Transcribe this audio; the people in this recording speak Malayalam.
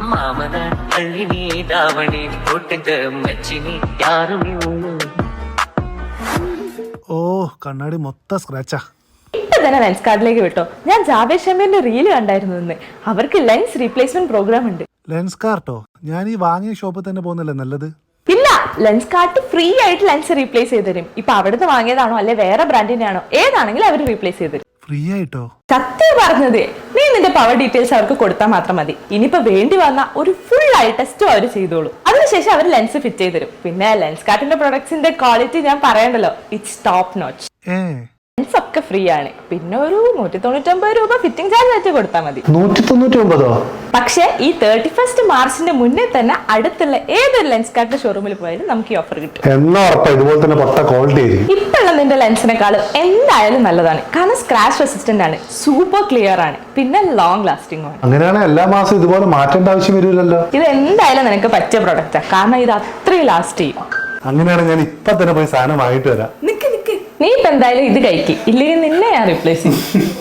മാമന അള്ളിനി ദാവണി പൊട്ടിട്ട് മച്ചിനി യാറുമി ഓ കണ്ണാടി മൊത്തം സ്ക്രാച്ചാ. ഇപ്പൊ തന്നെ ലെൻസ് കാർഡിലേക്ക് വിട്ടോ. ഞാൻ ജാവേദ് ഷമീറിന്റെ റീല് കണ്ടായിരുന്നു. അവർക്ക് ലെൻസ് റീപ്ലേസ്മെന്റ് പ്രോഗ്രാം ഉണ്ട്. ലെൻസ് കാർട്ടോ? ഞാൻ ഈ വാങ്ങിയ ഷോപ്പിൽ തന്നെ പോകുന്നല്ലേ നല്ലത്? ഇല്ല, ലെൻസ് കാർട്ട് ഫ്രീ ആയിട്ട് ലെൻസ് റീപ്ലേസ് ചെയ്ത് തരും. ഇപ്പൊ അവിടുന്ന് വാങ്ങിയതാണോ അല്ലെ വേറെ ബ്രാൻഡിന്റെ ആണോ ഏതാണെങ്കിലും അവർ റീപ്ലേസ് ചെയ്ത് തരും. ഫ്രീ ആയിട്ടോ? സത്യം പറഞ്ഞത്. നീ നിന്റെ പവർ ഡീറ്റെയിൽസ് അവർക്ക് കൊടുത്താൽ മാത്രം മതി. ഇനിയിപ്പോ വേണ്ടി വന്ന ഒരു ഫുൾ ആയി ടെസ്റ്റും അവർ ചെയ്തോളൂ. അതിനുശേഷം അവർ ലെൻസ് ഫിറ്റ് ചെയ്ത് തരും. പിന്നെ ലെൻസ് കാർട്ടിന്റെ പ്രൊഡക്ട്സിന്റെ ക്വാളിറ്റി ഞാൻ പറയണ്ടല്ലോ, ഇറ്റ്സ് ടോപ്പ് നോച്ച്. ലെൻസ് ഒക്കെ ഫ്രീ ആണ്. പിന്നെ ഒരു 199 രൂപ ഫിറ്റിംഗ് ചാർജ് ആയിട്ട് കൊടുത്താൽ മതി. 199? പക്ഷേ ഈ 31 മാർച്ചിന്റെ മുന്നേ തന്നെ അടുത്തുള്ള ഏതൊരു ലെൻസ് കാർട്ടിന്റെ ഷോറൂമിൽ പോയാലും നമുക്ക് ഈ ഓഫർ കിട്ടും. ഇപ്പോഴുള്ള നിന്റെ ലെൻസിനെക്കാളും എന്തായാലും നല്ലതാണ്. കാരണം സ്ക്രാച്ച് റെസിസ്റ്റന്റ് ആണ്, സൂപ്പർ ക്ലിയർ ആണ്, പിന്നെ ലോങ് ലാസ്റ്റിംഗ് ആണ്. അങ്ങനെയാണ് എല്ലാ മാസം ഇതുപോലെ മാറ്റേണ്ട ആവശ്യം വരില്ലല്ലോ. ഇത് എന്തായാലും നിനക്ക് പറ്റിയ പ്രൊഡക്റ്റാ. കാരണം ഇത് അത്രയും ലാസ്റ്റ് ചെയ്യും. അങ്ങനെയാണ് ഞാൻ ഇപ്പൊ തന്നെ പോയി സാധനം വാങ്ങിട്ട് വരാം. നീ ഇപ്പൊ എന്തായാലും ഇത് കഴിക്കും, ഇല്ലെങ്കിൽ നിന്നെ ഞാൻ റീപ്ലേസ് ചെയ്യും.